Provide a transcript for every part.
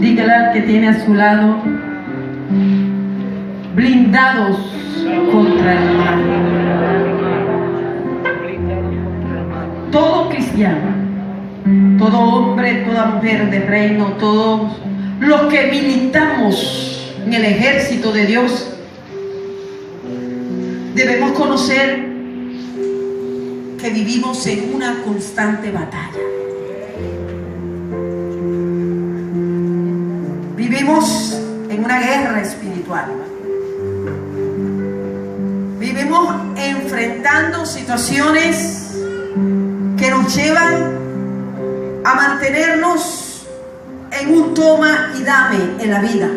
Dígale al que tiene a su lado: blindados contra el mal. Todo cristiano, todo hombre, toda mujer del reino, todos los que militamos en el ejército de Dios, debemos conocer que vivimos en una constante batalla. Vivimos en una guerra espiritual. Vivimos enfrentando situaciones que nos llevan a mantenernos en un toma y dame en la vida.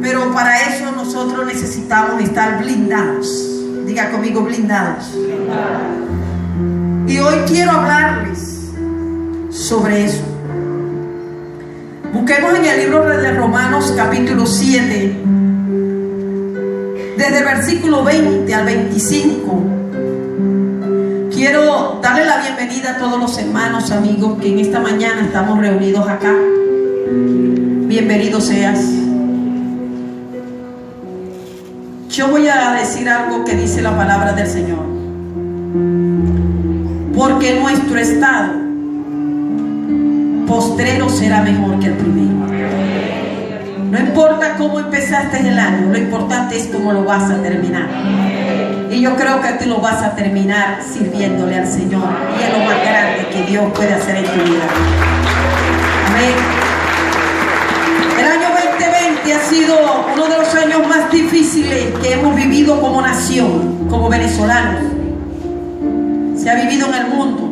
Pero para eso nosotros necesitamos estar blindados. Diga conmigo: blindados. Y hoy quiero hablarles sobre eso. Busquemos en el libro de Romanos capítulo 7, desde el versículo 20 al 25. Quiero darle la bienvenida a todos los hermanos, amigos, que en esta mañana estamos reunidos acá. Bienvenido seas. Yo voy a decir algo que dice la palabra del Señor. Porque nuestro estado postrero será mejor que el primero. No importa cómo empezaste el año, lo importante es cómo lo vas a terminar. Y yo creo que tú lo vas a terminar sirviéndole al Señor. Y es lo más grande que Dios puede hacer en tu vida. Amén. El año 2020 ha sido uno de los años más difíciles que hemos vivido como nación, como venezolanos. Se ha vivido en el mundo.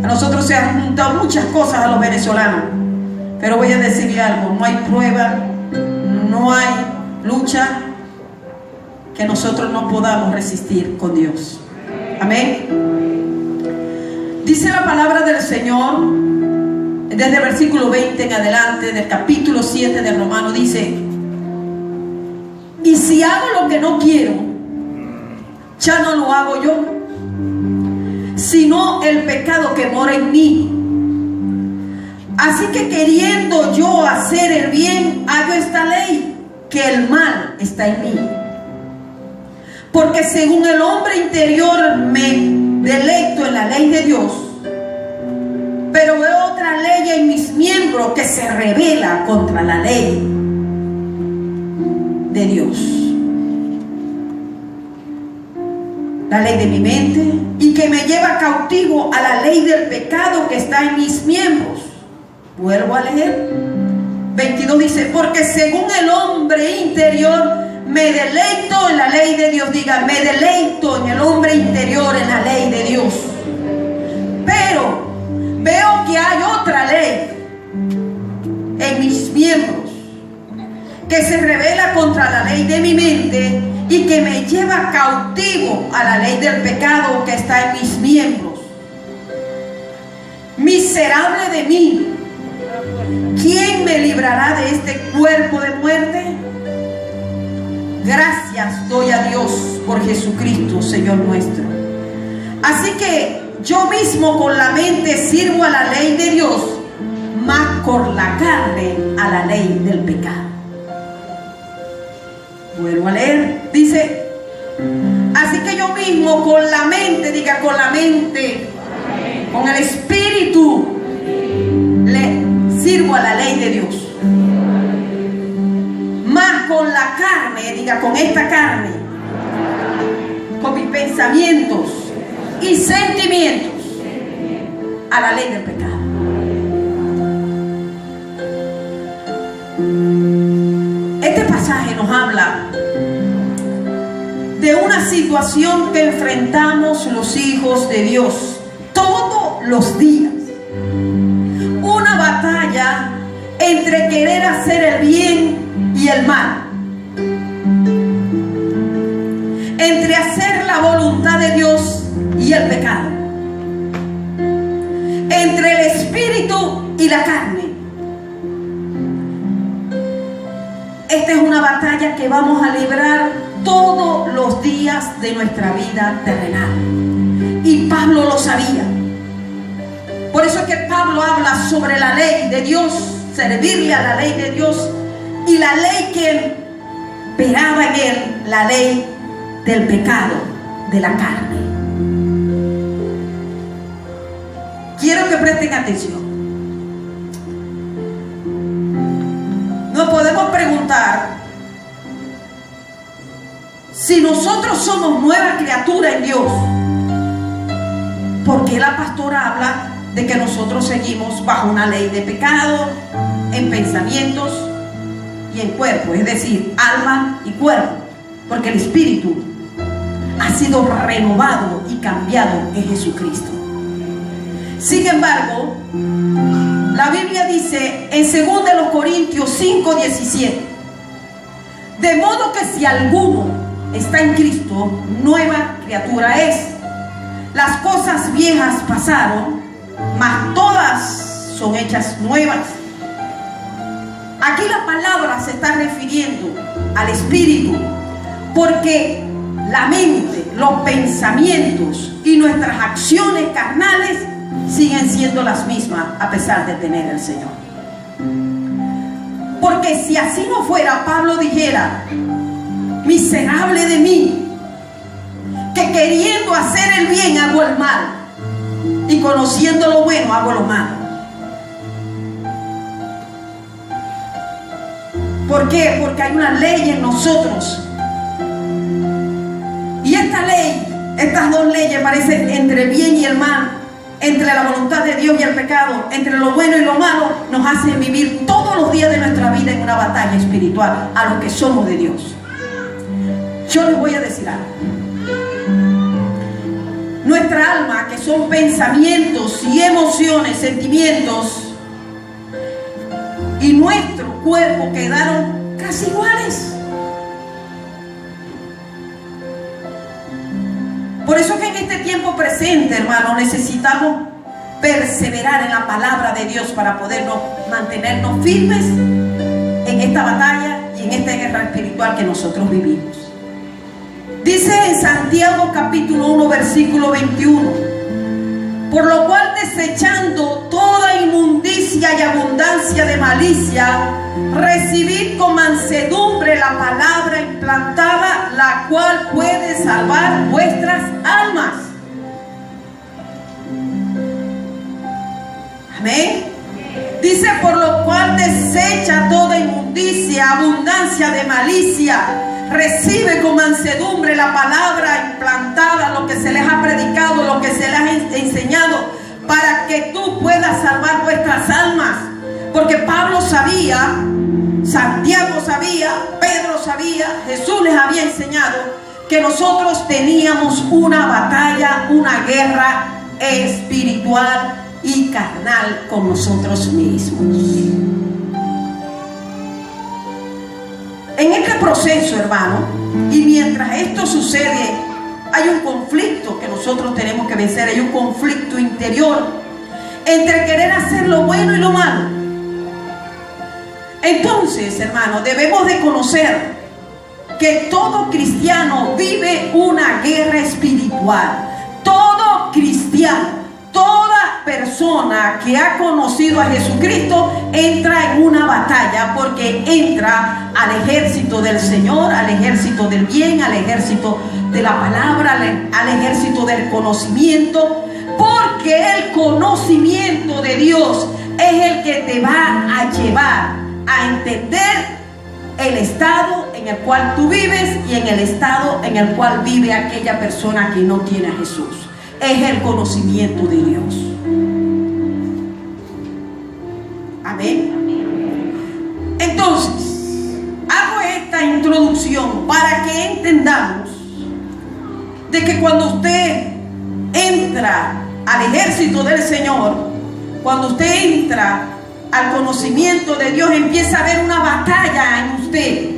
A nosotros se han juntado muchas cosas a los venezolanos. Pero voy a decirle algo: no hay prueba, no hay lucha que nosotros no podamos resistir con Dios. Amén. Dice la palabra del Señor desde el versículo 20 en adelante del capítulo 7 de Romanos. Dice: y si hago lo que no quiero, ya no lo hago yo, sino el pecado que mora en mí. Así que queriendo yo hacer el bien, hallo esta ley, que el mal está en mí. Porque según el hombre interior me deleito en la ley de Dios, pero veo otra ley en mis miembros que se rebela contra la ley de Dios. La ley de mi mente, y que me lleva cautivo a la ley del pecado que está en mis miembros. Vuelvo a leer. 22 dice: porque según el hombre interior me deleito en la ley de Dios. Diga: me deleito en el hombre interior, en la ley de Dios. Pero veo que hay otra ley en mis miembros que se rebela contra la ley de mi mente y que me lleva cautivo a la ley del pecado que está en mis miembros. Miserable de mí, ¿quién me librará de este cuerpo de muerte? Gracias doy a Dios por Jesucristo, Señor nuestro. Así que yo mismo con la mente sirvo a la ley de Dios, mas con la carne a la ley del pecado. Vuelvo a leer. Dice: así que yo mismo con la mente, diga con la mente, con el espíritu, le sirvo a la ley de Dios. Más con la carne, diga con esta carne, con mis pensamientos y sentimientos, a la ley del pecado. Este pasaje nos habla de una situación que enfrentamos los hijos de Dios todos los días. Una batalla entre querer hacer el bien y el mal, entre hacer la voluntad de Dios y el pecado, entre el espíritu y la carne. Esta es una batalla que vamos a librar todos los días de nuestra vida terrenal. Y Pablo lo sabía. Por eso es que Pablo habla sobre la ley de Dios, servirle a la ley de Dios, y la ley que pegaba en él, la ley del pecado de la carne. Quiero que presten atención. Nos podemos preguntar si nosotros somos nueva criatura en Dios, ¿por qué la pastora habla de que nosotros seguimos bajo una ley de pecado en pensamientos y en cuerpo? Es decir, alma y cuerpo, porque el espíritu ha sido renovado y cambiado en Jesucristo. Sin embargo, la Biblia dice en 2 Corintios 5:17, de modo que si alguno está en Cristo, nueva criatura es. Las cosas viejas pasaron, mas todas son hechas nuevas. Aquí la palabra se está refiriendo al espíritu, porque la mente, los pensamientos y nuestras acciones carnales siguen siendo las mismas a pesar de tener el Señor. Porque si así no fuera, Pablo dijera: miserable de mí, que queriendo hacer el bien hago el mal, y conociendo lo bueno hago lo malo. ¿Por qué? Porque hay una ley en nosotros, y esta ley, estas dos leyes parecen entre el bien y el mal, entre la voluntad de Dios y el pecado, entre lo bueno y lo malo, nos hacen vivir todos los días de nuestra vida en una batalla espiritual a los que somos de Dios. Yo les voy a decir algo. Nuestra alma, que son pensamientos y emociones, sentimientos, y nuestro cuerpo quedaron casi iguales. Por eso que en este tiempo presente, hermano, necesitamos perseverar en la palabra de Dios para podernos mantenernos firmes en esta batalla y en esta guerra espiritual que nosotros vivimos. Dice en Santiago capítulo 1 versículo 21: por lo cual, desechando toda inmundicia y abundancia de malicia, recibid con mansedumbre la palabra implantada, la cual puede salvar vuestras almas. Amén. Dice: por lo cual desecha toda inmundicia, abundancia de malicia, recibe con mansedumbre la palabra implantada, lo que se les ha predicado, lo que se les ha enseñado, para que tú puedas salvar vuestras almas. Porque Pablo sabía, Santiago sabía, Pedro sabía, Jesús les había enseñado que nosotros teníamos una batalla, una guerra espiritual y carnal con nosotros mismos. En este proceso, hermano, y mientras esto sucede, hay un conflicto que nosotros tenemos que vencer. Hay un conflicto interior entre querer hacer lo bueno y lo malo. Entonces, hermano, debemos de conocer que todo cristiano vive una guerra espiritual. Todo cristiano, toda persona que ha conocido a Jesucristo entra en una batalla, porque entra al ejército del Señor, al ejército del bien, al ejército de la palabra, al ejército del conocimiento, porque el conocimiento de Dios es el que te va a llevar a entender el estado en el cual tú vives y en el estado en el cual vive aquella persona que no tiene a Jesús. Es el conocimiento de Dios. Amén. Entonces, hago esta introducción para que entendamos de que cuando usted entra al ejército del Señor, cuando usted entra al conocimiento de Dios, empieza a haber una batalla en usted,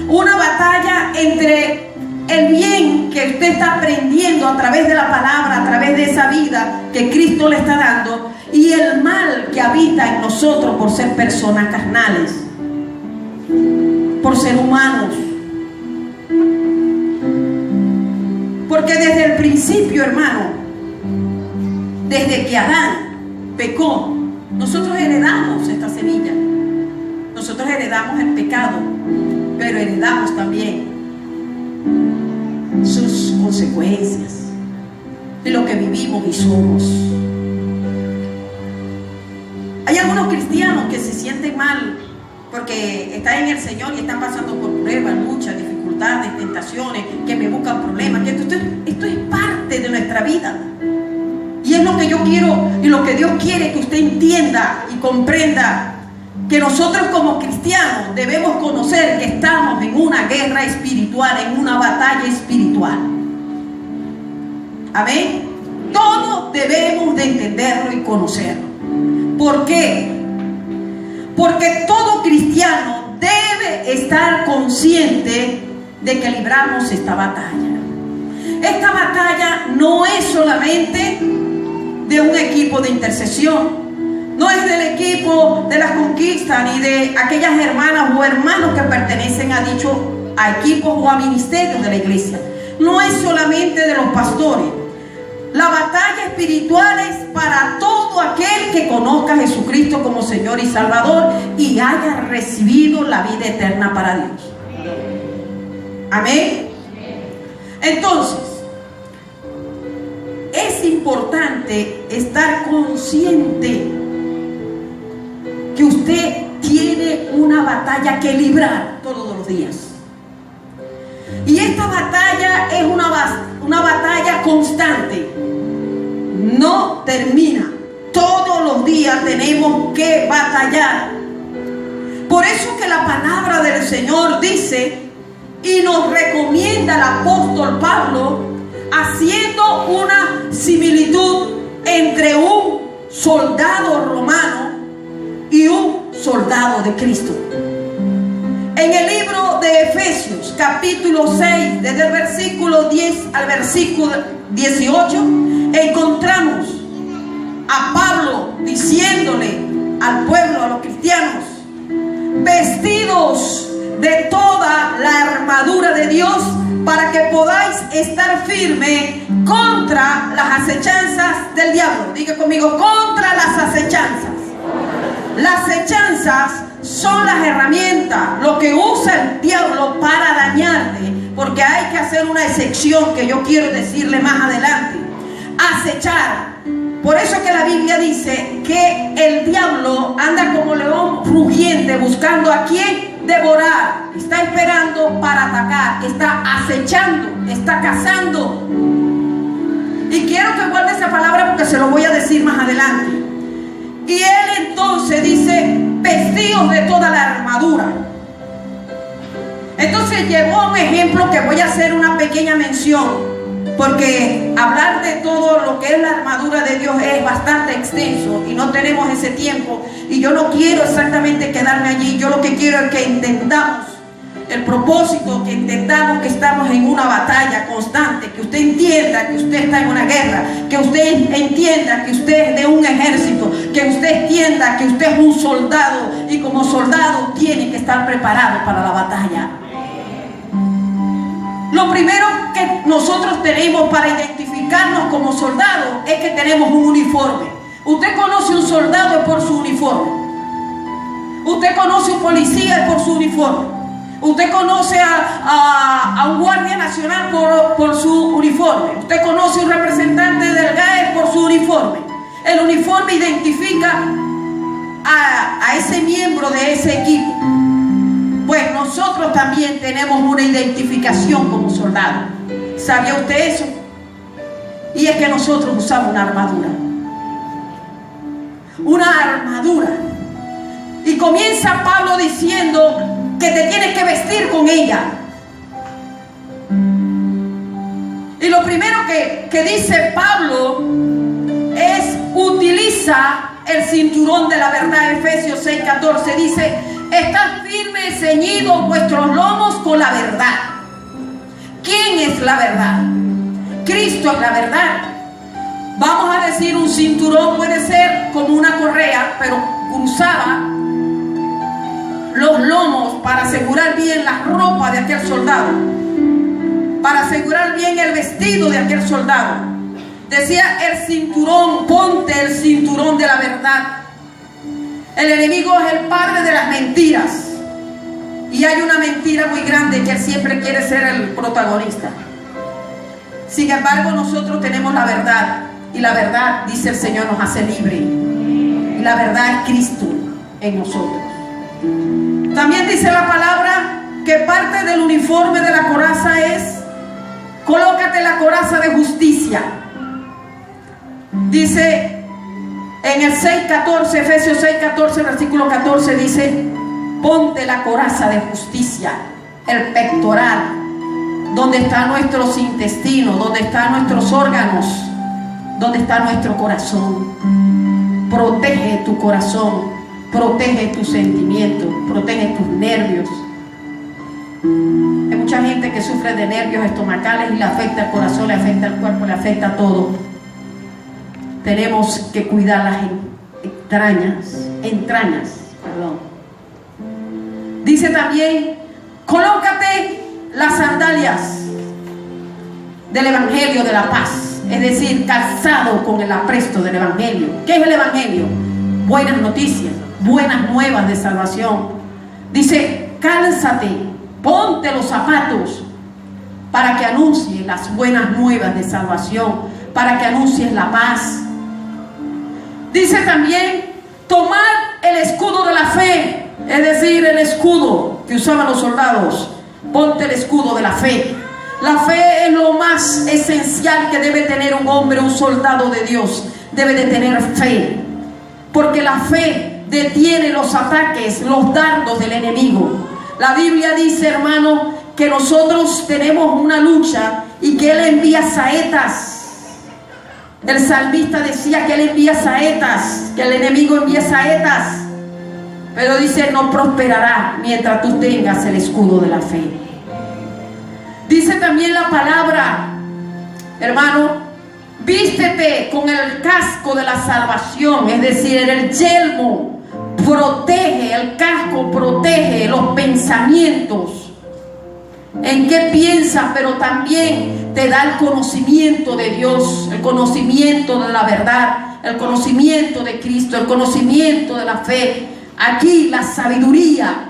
una batalla entre el bien que usted está aprendiendo a través de la palabra, a través de esa vida que Cristo le está dando, y el mal que habita en nosotros por ser personas carnales, por ser humanos. Porque desde el principio, hermano, desde que Adán pecó, nosotros heredamos esta semilla. Nosotros heredamos el pecado, pero heredamos también sus consecuencias de lo que vivimos y somos. Hay algunos cristianos que se sienten mal porque están en el Señor y están pasando por pruebas, luchas, dificultades, tentaciones, que me buscan problemas, que esto es parte de nuestra vida. Y es lo que yo quiero y lo que Dios quiere que usted entienda y comprenda, que nosotros como cristianos debemos conocer que estamos en una guerra espiritual, en una batalla espiritual. Amén. Todos debemos de entenderlo y conocerlo. ¿Por qué? Porque todo cristiano debe estar consciente de que libramos esta batalla. Esta batalla no es solamente de un equipo de intercesión, no es del equipo de la conquista, ni de aquellas hermanas o hermanos que pertenecen a equipos o a ministerios de la iglesia. No es solamente de los pastores. La batalla espiritual es para todo aquel que conozca a Jesucristo como Señor y Salvador y haya recibido la vida eterna para Dios. Amén. Entonces, es importante estar consciente que usted tiene una batalla que librar todos los días. Y esta batalla es una batalla constante. No termina. Todos los días tenemos que batallar. Por eso que la palabra del Señor dice y nos recomienda el apóstol Pablo, haciendo una similitud entre un soldado romano y un soldado de Cristo. En el libro de Efesios, capítulo 6, desde el versículo 10 al versículo 18, encontramos a Pablo diciéndole al pueblo, a los cristianos: vestidos de toda la armadura de Dios, para que podáis estar firme contra las acechanzas del diablo. Diga conmigo: contra las acechanzas. Las acechanzas son las herramientas, lo que usa el diablo para dañarte, porque hay que hacer una excepción que yo quiero decirle más adelante. Acechar. Por eso que la Biblia dice que el diablo anda como león rugiente buscando a quien devorar. Está esperando para atacar, está acechando, está cazando. Y quiero que guarde esa palabra porque se lo voy a decir más adelante. Y él entonces dice: vestidos de toda la armadura. Entonces llevó un ejemplo que voy a hacer una pequeña mención, porque hablar de todo lo que es la armadura de Dios es bastante extenso y no tenemos ese tiempo, y yo no quiero exactamente quedarme allí. Yo lo que quiero es que entendamos el propósito, que entendamos que estamos en una batalla constante, que usted entienda que usted está en una guerra, que usted entienda que usted es de un ejército, que usted entienda que usted es un soldado y como soldado tiene que estar preparado para la batalla. Lo primero que nosotros tenemos para identificarnos como soldados es que tenemos un uniforme. Usted conoce un soldado por su uniforme. Usted conoce un policía por su uniforme. Usted conoce a un guardia nacional por su uniforme. Usted conoce a un representante del GAE por su uniforme. El uniforme identifica a ese miembro de ese equipo. Pues nosotros también tenemos una identificación como soldados. ¿Sabía usted eso? Y es que nosotros usamos una armadura. Una armadura. Y comienza Pablo diciendo que te tienes que vestir con ella. Y lo primero que dice Pablo es: utiliza el cinturón de la verdad. Efesios 6:14 dice: estad firmes, ceñidos vuestros lomos con la verdad. ¿Quién es la verdad? Cristo es la verdad. Vamos a decir, un cinturón puede ser como una correa, pero cruzaba los lomos para asegurar bien la ropa de aquel soldado, para asegurar bien el vestido de aquel soldado. Decía el cinturón, ponte el cinturón de la verdad. El enemigo es el padre de las mentiras. Y hay una mentira muy grande que él siempre quiere ser el protagonista. Sin embargo, nosotros tenemos la verdad. Y la verdad, dice el Señor, nos hace libre. Y la verdad es Cristo en nosotros. También dice la palabra que parte del uniforme de la coraza es: colócate la coraza de justicia. Dice en el 6:14, Efesios 6:14, versículo 14, dice: ponte la coraza de justicia, el pectoral, donde están nuestros intestinos, donde están nuestros órganos, donde está nuestro corazón. Protege tu corazón, protege tus sentimientos, protege tus nervios. Hay mucha gente que sufre de nervios estomacales y le afecta el corazón, le afecta el cuerpo, le afecta todo. Tenemos que cuidar las entrañas. Dice también: colócate las sandalias del Evangelio de la paz, es decir, calzado con el apresto del Evangelio. ¿Qué es el Evangelio? Buenas noticias, buenas nuevas de salvación. Dice: cálzate, ponte los zapatos para que anuncies las buenas nuevas de salvación, para que anuncies la paz. Dice también: tomad el escudo de la fe, es decir, el escudo que usaban los soldados. Ponte el escudo de la fe. La fe es lo más esencial que debe tener un hombre, un soldado de Dios. Debe de tener fe, porque la fe detiene los ataques, los dardos del enemigo. La Biblia dice, hermano, que nosotros tenemos una lucha y que Él envía saetas. El salmista decía que Él envía saetas, que el enemigo envía saetas, pero dice: no prosperará mientras tú tengas el escudo de la fe. Dice también la palabra, hermano: vístete con el casco de la salvación, es decir, el yelmo protege, el casco protege los pensamientos. ¿En qué piensas? Pero también te da el conocimiento de Dios, el conocimiento de la verdad, el conocimiento de Cristo, el conocimiento de la fe. Aquí la sabiduría.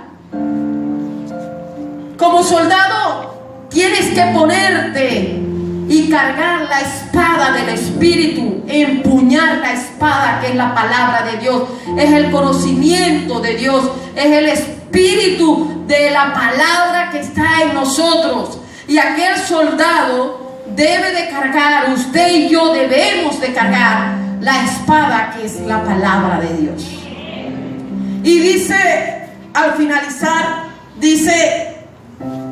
Como soldado tienes que ponerte y cargar la espada del Espíritu, empuñar la espada que es la palabra de Dios, es el conocimiento de Dios, es el Espíritu de la palabra que está en nosotros. Y aquel soldado debe de cargar, usted y yo debemos de cargar la espada que es la palabra de Dios. Y dice, al finalizar, dice: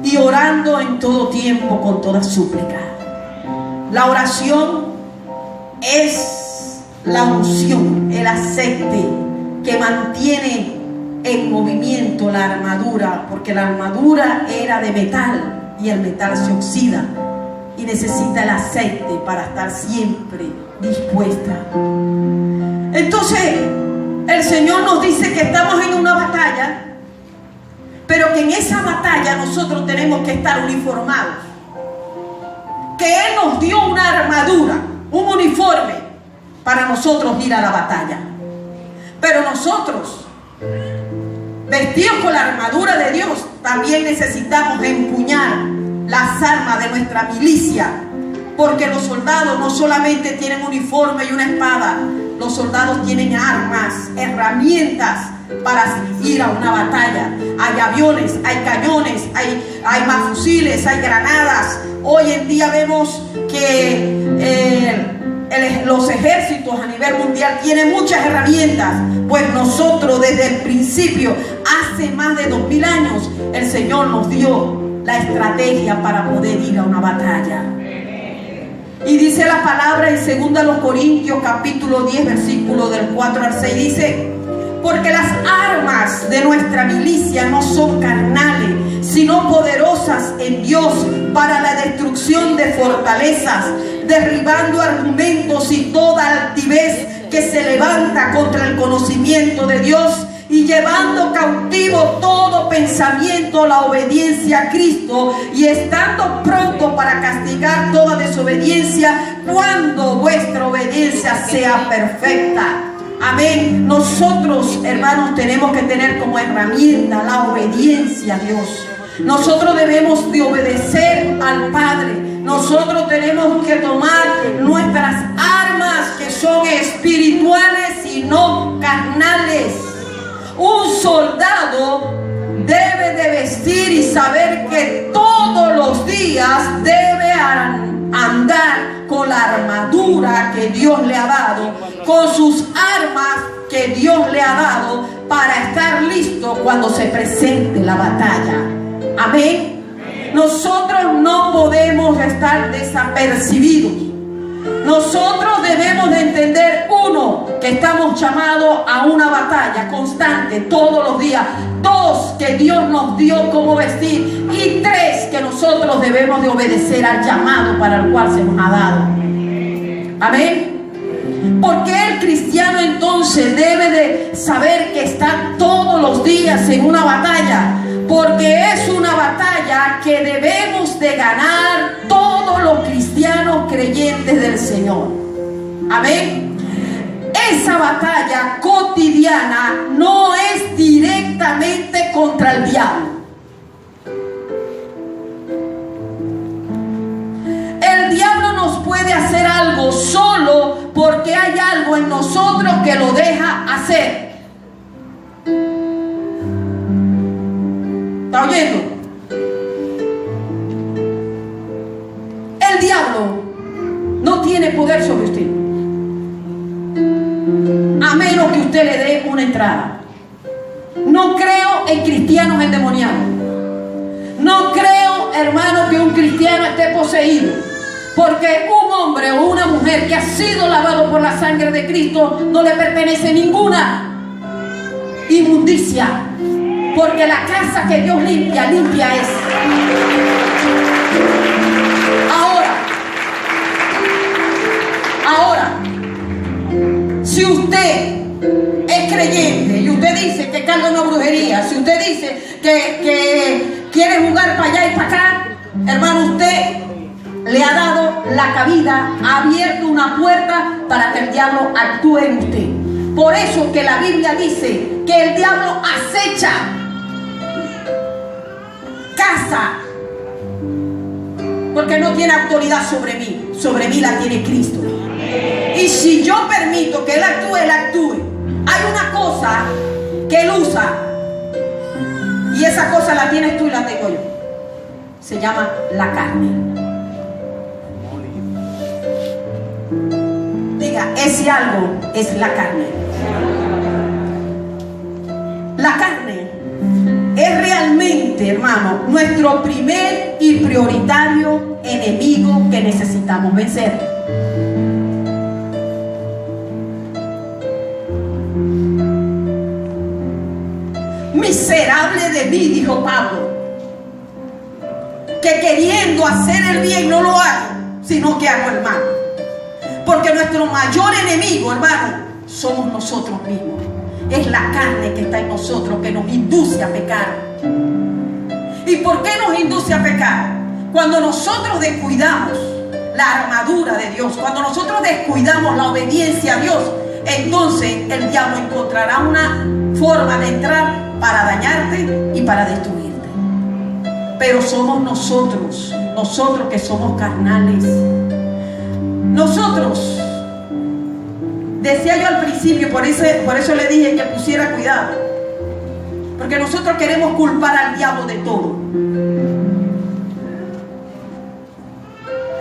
y orando en todo tiempo con toda súplica. La oración es la unción, el aceite que mantiene en movimiento la armadura, porque la armadura era de metal y el metal se oxida y necesita el aceite para estar siempre dispuesta. Entonces el Señor nos dice que estamos en una batalla, pero que en esa batalla nosotros tenemos que estar uniformados, que Él nos dio una armadura, un uniforme para nosotros ir a la batalla. Pero nosotros, vestidos con la armadura de Dios, también necesitamos empuñar las armas de nuestra milicia, porque los soldados no solamente tienen uniforme y una espada, los soldados tienen armas, herramientas para ir a una batalla. Hay aviones, hay cañones, hay más fusiles, hay granadas. Hoy en día vemos que los ejércitos a nivel mundial tienen muchas herramientas. Pues nosotros desde el principio, hace más de 2000 años, el Señor nos dio la estrategia para poder ir a una batalla. Y dice la palabra en 2 Corintios capítulo 10 versículo del 4 al 6, dice: porque las armas de nuestra milicia no son carnales, sino poderosas en Dios para la destrucción de fortalezas, derribando argumentos y toda altivez que se levanta contra el conocimiento de Dios, y llevando cautivo todo pensamiento a la obediencia a Cristo, y estando pronto para castigar toda desobediencia cuando vuestra obediencia sea perfecta. Amén. Nosotros, hermanos, tenemos que tener como herramienta la obediencia a Dios. Nosotros debemos de obedecer al Padre. Nosotros tenemos que tomar nuestras armas, que son espirituales y no carnales. Un soldado debe de vestir y saber que todos los días debe andar con la armadura que Dios le ha dado, con sus armas que Dios le ha dado, para estar listo cuando se presente la batalla. Amén. Nosotros no podemos estar desapercibidos. Nosotros debemos de entender, uno, que estamos llamados a una batalla constante todos los días. Dos, que Dios nos dio cómo vestir. Y tres, que nosotros debemos de obedecer al llamado para el cual se nos ha dado. Amén. Porque el cristiano entonces debe de saber que está todos los días en una batalla. Porque es una batalla que debemos de ganar todos los cristianos creyentes del Señor. Amén. Esa batalla cotidiana no es directamente contra el diablo. El diablo nos puede hacer algo solo porque hay algo en nosotros que lo deja hacer. ¿Está oyendo? El diablo no tiene poder sobre usted, a menos que usted le dé una entrada. No creo en cristianos endemoniados. No creo, hermano, que un cristiano esté poseído, porque un hombre o una mujer que ha sido lavado por la sangre de Cristo no le pertenece ninguna inmundicia. Porque la casa que Dios limpia, limpia es. Ahora, si usted es creyente y usted dice que carga una brujería, si usted dice que quiere jugar para allá y para acá, hermano, usted le ha dado la cabida, ha abierto una puerta para que el diablo actúe en usted. Por eso que la Biblia dice que el diablo acecha, caza, porque no tiene autoridad sobre mí la tiene Cristo. Y si yo permito que él actúe. Hay una cosa que él usa, y esa cosa la tienes tú y la tengo yo. Se llama la carne. Diga, ese algo es la carne. La carne es realmente, hermano, nuestro primer y prioritario enemigo que necesitamos vencer. Miserable de mí, dijo Pablo, que queriendo hacer el bien no lo hago, sino que hago el mal. Porque nuestro mayor enemigo, hermano, somos nosotros mismos. Es la carne que está en nosotros, que nos induce a pecar. ¿Y por qué nos induce a pecar? Cuando nosotros descuidamos la armadura de Dios, cuando nosotros descuidamos la obediencia a Dios, entonces el diablo encontrará una forma de entrar para dañarte y para destruirte. Pero somos nosotros que somos carnales. Nosotros, decía yo al principio, por eso le dije que pusiera cuidado, porque nosotros queremos culpar al diablo de todo.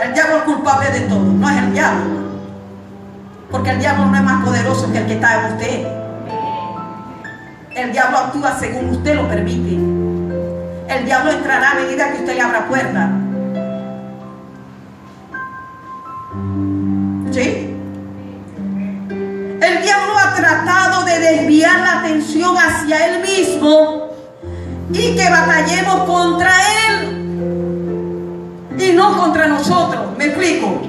El diablo es culpable de todo, no es el diablo, porque el diablo no es más poderoso que el que está en usted. El diablo actúa según usted lo permite. El diablo entrará a medida que usted le abra puerta. ¿Sí? El diablo ha tratado de desviar la atención hacia él mismo y que batallemos contra él y no contra nosotros. ¿Me explico?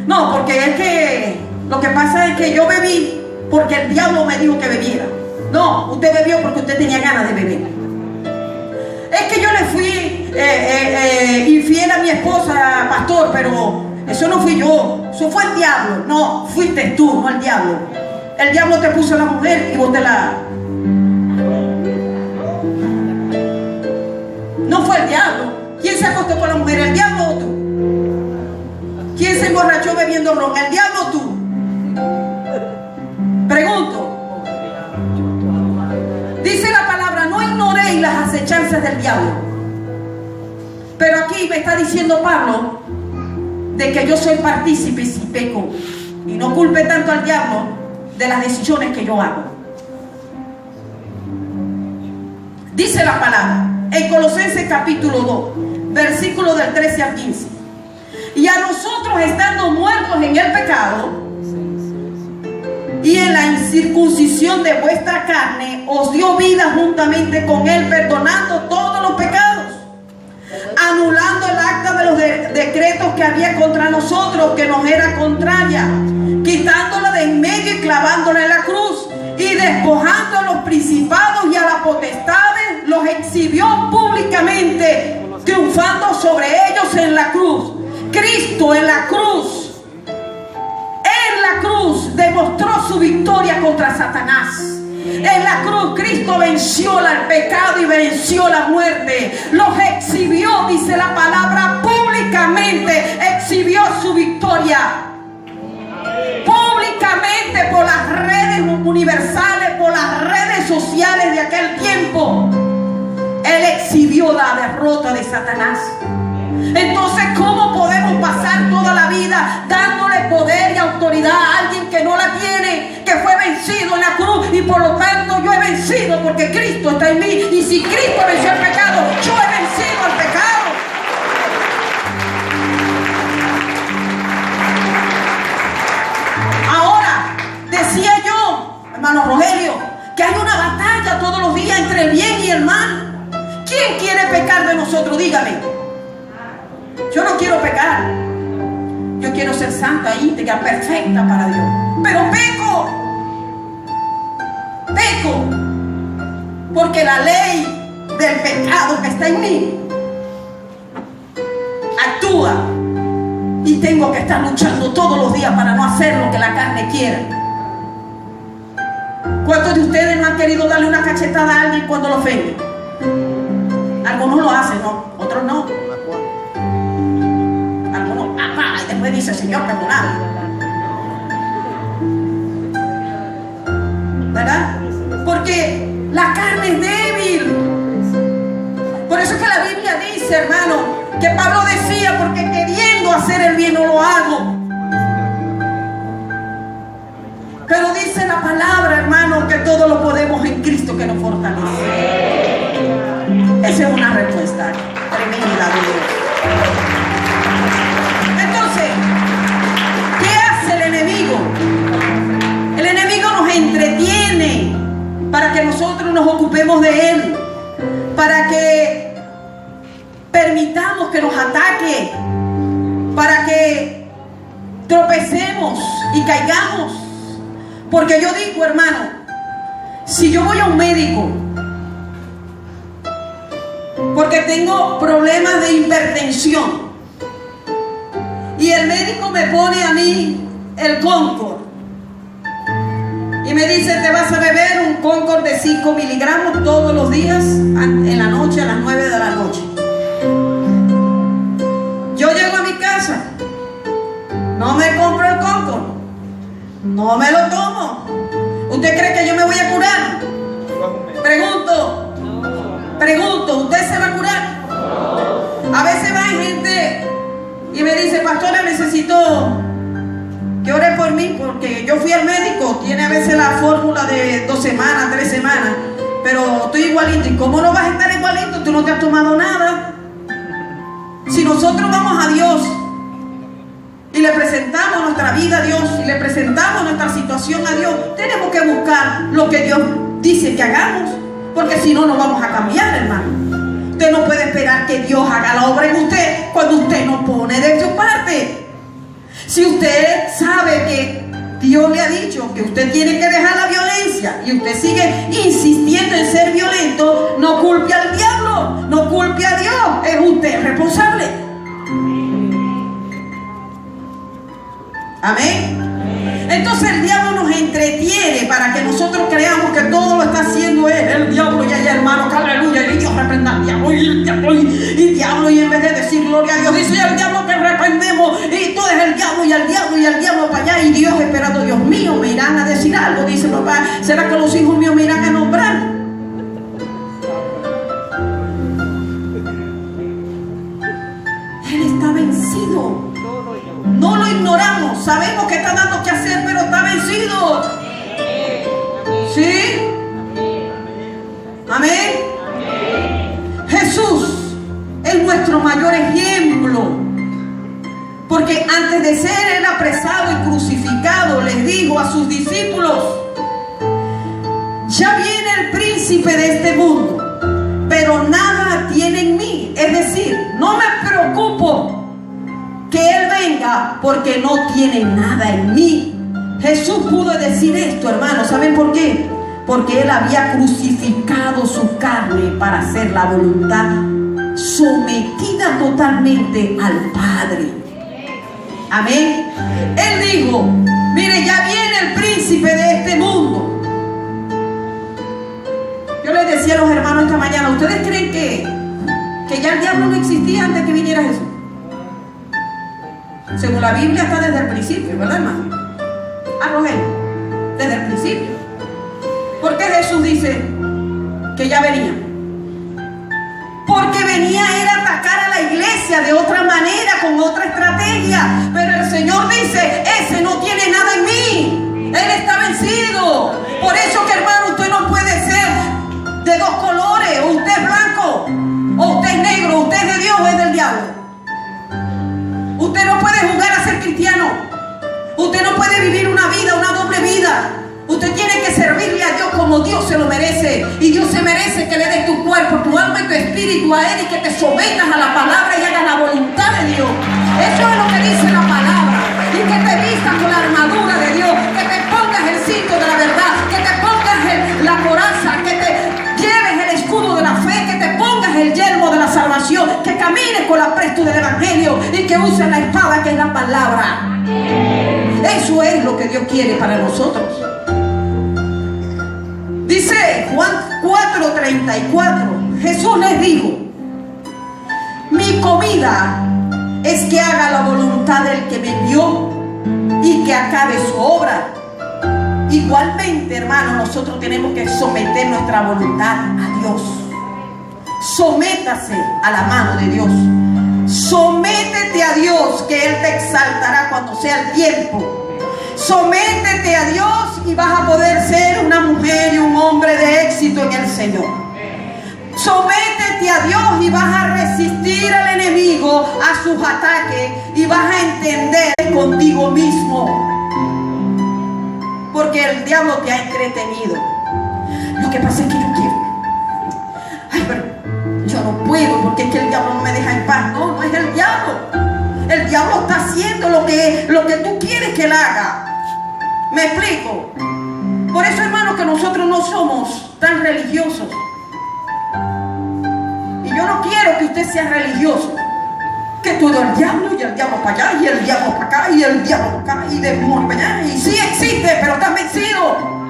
No, porque es que lo que pasa es que yo bebí porque el diablo me dijo que bebiera. No, Usted bebió porque usted tenía ganas de beber. Es que yo le fui infiel a mi esposa, pastor, pero eso no fui yo, eso fue el diablo. No, fuiste tú, no el diablo. El diablo te puso a la mujer y vos te la... No fue el diablo. ¿Quién se acostó con la mujer, el diablo o tú? ¿Quién se emborrachó bebiendo ron, el diablo o tú? Pregunto. Dice la palabra, no ignoréis las acechanzas del diablo. Pero aquí me está diciendo Pablo de que yo soy partícipe si peco, y no culpe tanto al diablo de las decisiones que yo hago. Dice la palabra en Colosenses capítulo 2, versículo del 13 al 15. Y a nosotros, estando muertos en el pecado y en la incircuncisión de vuestra carne, os dio vida juntamente con él, perdonando todos los pecados, anulando el acta de los decretos que había contra nosotros, que nos era contraria, quitándola de en medio y clavándola en la cruz, y despojando a los principados y a las potestades, los exhibió públicamente, triunfando sobre ellos en la cruz. Cristo en la cruz demostró su victoria contra Satanás. En la cruz Cristo venció el pecado y venció la muerte. Los exhibió, dice la palabra, públicamente exhibió su victoria. Públicamente, por las redes universales, por las redes sociales de aquel tiempo, Él exhibió la derrota de Satanás. Entonces, ¿cómo podemos pasar toda la vida dándole poder y autoridad a alguien que no la tiene, que fue vencido en la cruz? Y por lo tanto yo he vencido porque Cristo está en mí. Y si Cristo venció el pecado, yo he vencido el pecado. Ahora, decía yo, hermano Rogelio, que hay una batalla todos los días entre el bien y el mal. ¿Quién quiere pecar de nosotros? Dígame. Yo no quiero pecar. Yo quiero ser santa, íntegra, perfecta para Dios. Pero peco. Porque la ley del pecado que está en mí actúa. Y tengo que estar luchando todos los días para no hacer lo que la carne quiera. ¿Cuántos de ustedes no han querido darle una cachetada a alguien cuando lo ofende? Algunos lo hacen, ¿no? Otros no. Y después dice, Señor, perdóname. ¿Verdad? Porque la carne es débil. Por eso es que la Biblia dice, hermano, que Pablo decía, porque queriendo hacer el bien no lo hago. Pero dice la palabra, hermano, que todo lo podemos en Cristo que nos fortalece. Esa es una respuesta tremenda de Dios. El enemigo nos entretiene para que nosotros nos ocupemos de él, para que permitamos que nos ataque, para que tropecemos y caigamos. Porque yo digo, hermano, si yo voy a un médico porque tengo problemas de hipertensión y el médico me pone a mí el Concord y me dice, te vas a beber un Concord de 5 miligramos todos los días en la noche, a las 9 de la noche. Yo llego a mi casa, no me compro el Concord, no me lo tomo. ¿Usted cree que yo me voy a curar? Pregunto, ¿usted se va a curar? A veces va gente y me dice, pastora, necesito que ore por mí porque yo fui al médico. Tiene a veces la fórmula de 2 semanas, 3 semanas, pero estoy igualito. ¿Y cómo no vas a estar igualito? Tú no te has tomado nada. Si nosotros vamos a Dios y le presentamos nuestra vida a Dios y le presentamos nuestra situación a Dios, tenemos que buscar lo que Dios dice que hagamos, porque si no, no vamos a cambiar, hermano. Usted no puede esperar que Dios haga la obra en usted cuando usted no pone de su parte. Si usted sabe que Dios le ha dicho que usted tiene que dejar la violencia y usted sigue insistiendo en ser violento, no culpe al diablo, no culpe a Dios, es usted responsable. Amén. Entonces el diablo nos entretiene para que nosotros creamos que todo lo está haciendo el diablo. Y allá, hermano, aleluya, y Dios reprenda al diablo, y el diablo, y en vez de decir gloria a Dios, dice al diablo que reprendemos, y todo es el diablo, y al diablo, y al diablo para allá, y Dios esperando, Dios mío, me irán a decir algo, dice papá, ¿será que los hijos míos me irán a nombrar? Él está vencido. No lo ignoramos, sabemos que está dando que hacer, pero está vencido. ¿Sí? Amén. Jesús es nuestro mayor ejemplo, porque antes de ser él apresado y crucificado, les dijo a sus discípulos: ya viene el príncipe de este mundo, pero nada tiene en mí. Es decir, no me preocupo que él venga porque no tiene nada en mí. Jesús pudo decir esto, hermanos. ¿Saben por qué? Porque él había crucificado su carne para hacer la voluntad sometida totalmente al Padre. Amén. Él dijo: mire, ya viene el príncipe de este mundo. Yo les decía a los hermanos esta mañana: ¿ustedes creen que ya el diablo no existía antes que viniera Jesús? Según la Biblia está desde el principio, ¿verdad, hermano? Rogelio, desde el principio. ¿Por qué Jesús dice que ya venía? Porque venía a ir a atacar a la iglesia de otra manera, con otra estrategia. Pero el Señor dice: ese no tiene nada en mí, él está vencido. Por eso que, hermano, usted no puede ser de dos colores: o usted es blanco o usted es negro, usted es de Dios o es del diablo. Usted no puede jugar a ser cristiano. Usted no puede vivir una vida, una doble vida. Usted tiene que servirle a Dios como Dios se lo merece. Y Dios se merece que le des tu cuerpo, tu alma y tu espíritu a Él, y que te sometas a la palabra y hagas la voluntad de Dios. Eso es lo que dice la palabra. Y que te vistas con la armadura de Dios, que te pongas el cinto de la verdad, que te pongas la coraza, que te lleves el escudo de la fe, que te pongas el yelmo de la salvación, que camines con la presto del evangelio y que uses la espada que es la palabra. Eso es lo que Dios quiere para nosotros. Dice Juan 4:34, Jesús les dijo: mi comida es que haga la voluntad del que me envió y que acabe su obra. Igualmente, hermano, nosotros tenemos que someter nuestra voluntad a Dios. Sométase a la mano de Dios. Sométete a Dios, que Él te exaltará cuando sea el tiempo. Sométete a Dios y vas a poder ser una mujer y un hombre de éxito en el Señor. Sométete a Dios y vas a resistir al enemigo, a sus ataques, y vas a entender contigo mismo. Porque el diablo te ha entretenido. Lo que pasa es que yo quiero. Ay, pero yo no puedo, porque es que el diablo no me deja en paz. No, no es el diablo. El diablo está haciendo lo que tú quieres que él haga. ¿Me explico? Por eso, hermanos, que nosotros no somos tan religiosos. Y yo no quiero que usted sea religioso. Que todo el diablo, y el diablo para allá, y el diablo para acá, y el diablo para acá, y demonio para allá. Y sí existe, pero está vencido.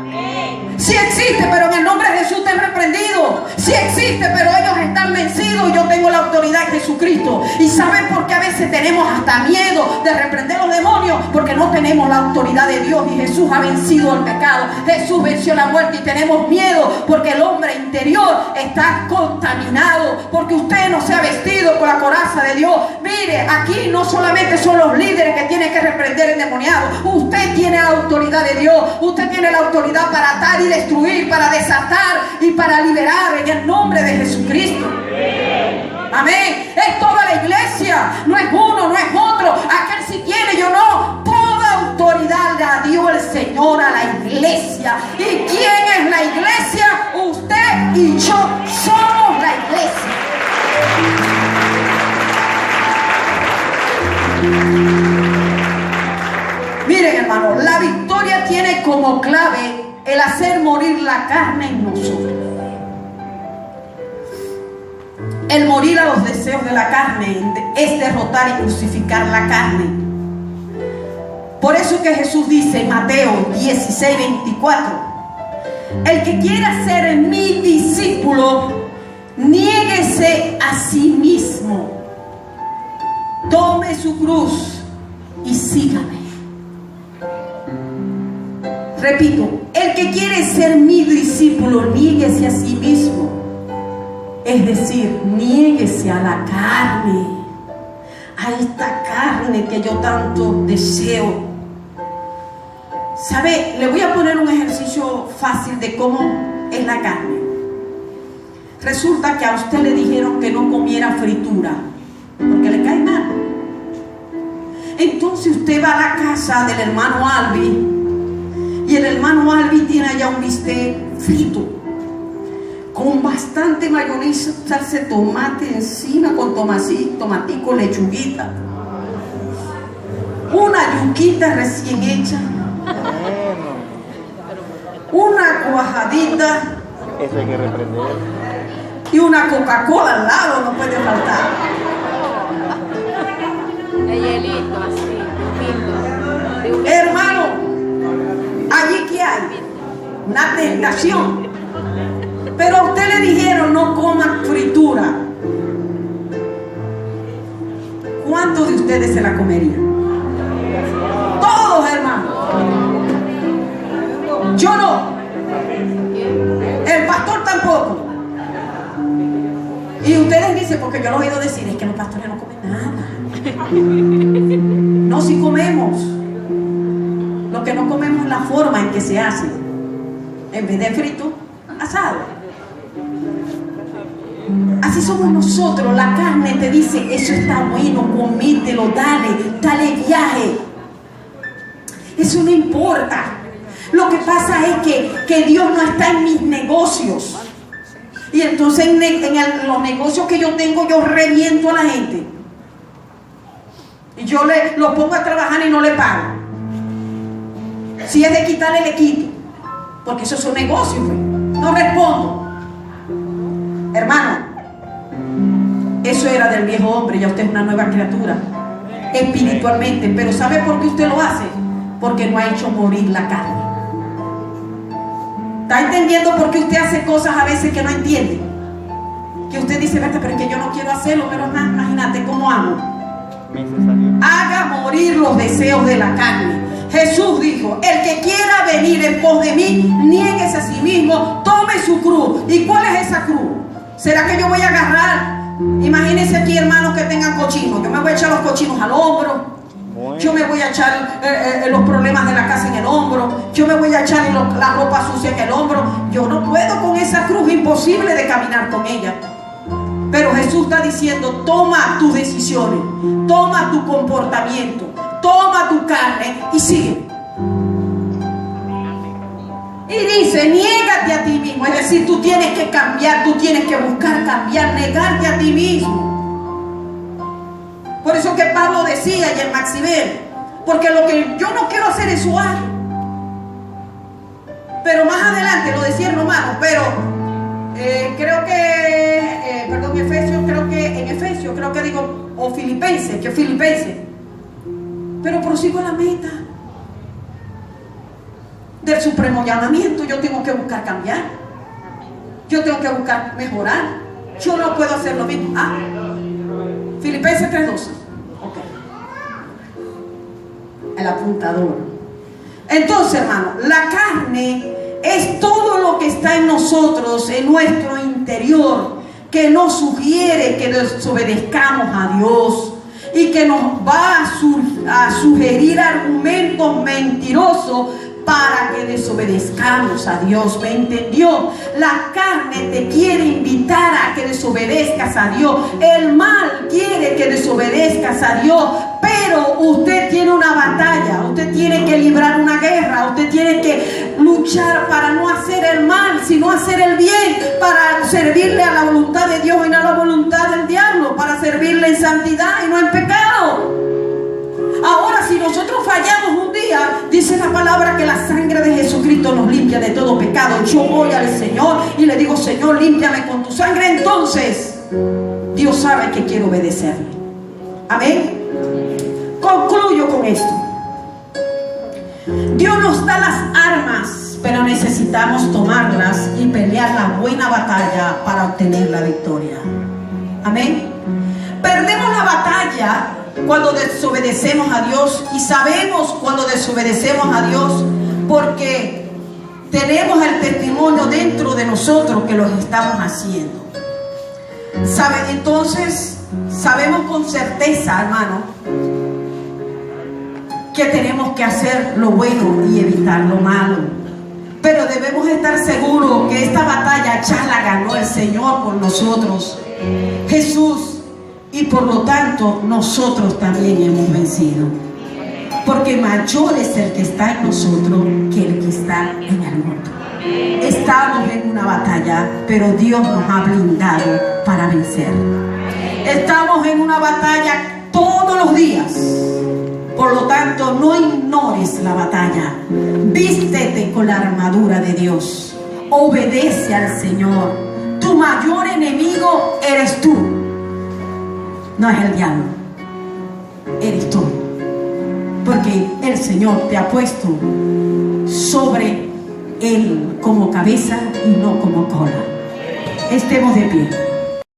Sí existe, pero en el nombre de Jesús te han reprendido. Sí existe, pero ellos están vencidos. Yo tengo la autoridad de Jesucristo. ¿Y saben por qué a veces tenemos hasta miedo de reprender los demonios? Porque no tenemos la autoridad de Dios, y Jesús ha vencido el pecado. Jesús venció la muerte, y tenemos miedo porque el hombre interior está contaminado, porque usted no se ha vestido con la coraza de Dios. Mire, aquí no solamente son los líderes que tienen que reprender endemoniados. Usted tiene la autoridad de Dios. Usted tiene la autoridad para atar y destruir, para desatar y para liberar en el nombre de Jesucristo. Amén. Es toda la iglesia, no es uno, no es otro. Aquel sí tiene, yo no. Toda autoridad la dio el Señor a la iglesia. ¿Y quién es la iglesia? Usted y yo somos la iglesia. Miren, hermano, la victoria como clave el hacer morir la carne en nosotros. El morir a los deseos de la carne es derrotar y crucificar la carne. Por eso que Jesús dice en Mateo 16:24: el que quiera ser mi discípulo, niéguese a sí mismo, tome su cruz y sígame. Repito, el que quiere ser mi discípulo, niéguese a sí mismo. Es decir, niéguese a la carne, a esta carne que yo tanto deseo. ¿Sabe? Le voy a poner un ejercicio fácil de cómo es la carne. Resulta que a usted le dijeron que no comiera fritura porque le cae mal. Entonces usted va a la casa del hermano Albi y el hermano Albi tiene allá un bistec frito con bastante mayonesa, salsa de tomate encima, con tomatico, lechuguita, una yuquita recién hecha, una cuajadita, eso hay que reprender, y una Coca-Cola al lado, no puede faltar. De hielito, así, lindo. Hermano, allí que hay una tentación. Pero a usted le dijeron no coma fritura. ¿Cuántos de ustedes se la comerían? Todos, hermano. Yo no. El pastor tampoco. Y ustedes dicen, porque yo lo he oído decir, es que los pastores no comen nada. No, si comemos. Lo que no comemos es la forma en que se hace. En vez de frito, asado. Así somos nosotros. La carne te dice, eso está bueno, comítelo, dale viaje. Eso no importa. Lo que pasa es que Dios no está en mis negocios. Y entonces en los negocios que yo tengo, yo reviento a la gente. Y yo lo pongo a trabajar y no le pago. Si es de quitarle, le quito. Porque eso es un negocio, pues. No respondo. Hermano, eso era del viejo hombre, ya usted es una nueva criatura espiritualmente. Pero ¿sabe por qué usted lo hace? Porque no ha hecho morir la carne. ¿Está entendiendo por qué usted hace cosas a veces que no entiende? Que usted dice, vete, pero es que yo no quiero hacerlo, pero imagínate cómo hago. Haga morir los deseos de la carne. Jesús dijo, el que quiera venir en pos de mí, niéguese a sí mismo, tome su cruz. ¿Y cuál es esa cruz? ¿Será que yo voy a agarrar? Imagínense aquí, hermanos, que tengan cochinos. Yo me voy a echar los cochinos al hombro. Yo me voy a echar los problemas de la casa en el hombro. Yo me voy a echar la ropa sucia en el hombro. Yo no puedo con esa cruz, imposible de caminar con ella. Pero Jesús está diciendo, toma tus decisiones, toma tu comportamiento, toma tu carne y sigue. Y dice, niégate a ti mismo. Es decir, tú tienes que cambiar, tú tienes que buscar cambiar, negarte a ti mismo. Por eso que Pablo decía y en Maxibel, porque lo que yo no quiero hacer es suave. Pero más adelante lo decía en Romanos, pero creo que, perdón, Efesios, creo que digo, o Filipenses, pero prosigo a la meta del supremo llamamiento. Yo tengo que buscar cambiar, yo tengo que buscar mejorar. Yo no puedo hacer lo mismo. Filipenses 3:12. Ok. El apuntador. Entonces, hermano, la carne es todo lo que está en nosotros, en nuestro interior, que nos sugiere que desobedezcamos a Dios y que nos va a sugerir argumentos mentirosos para que desobedezcamos a Dios. ¿Me entendió? La carne te quiere invitar a que desobedezcas a Dios. El mal quiere que desobedezcas a Dios. Pero usted tiene una batalla. Usted tiene que librar una guerra. Usted tiene que luchar para no hacer el mal, sino hacer el bien. Para servirle a la voluntad de Dios y no a la voluntad del diablo. Para servirle en santidad y no en pecado. Ahora, si nosotros fallamos un día, día dice la palabra que la sangre de Jesucristo nos limpia de todo pecado. Yo voy al Señor y le digo: Señor, límpiame con tu sangre. Entonces Dios sabe que quiero obedecerle. Amén. Concluyo con esto. Dios nos da las armas, pero necesitamos tomarlas y pelear la buena batalla para obtener la victoria. Amén. Perdemos la batalla cuando desobedecemos a Dios, y sabemos cuando desobedecemos a Dios porque tenemos el testimonio dentro de nosotros que lo estamos haciendo. Entonces sabemos con certeza, hermano, que tenemos que hacer lo bueno y evitar lo malo. Pero debemos estar seguros que esta batalla ya la ganó el Señor por nosotros, Jesús, y por lo tanto nosotros también hemos vencido. Porque mayor es el que está en nosotros que el que está en el mundo. Estamos en una batalla, pero Dios nos ha blindado para vencer. Estamos en una batalla todos los días. Por lo tanto, no ignores la batalla. Vístete con la armadura de Dios. Obedece al Señor. Tu mayor enemigo eres tú. No es el diablo. Eres tú. Porque el Señor te ha puesto sobre Él como cabeza y no como cola. Estemos de pie.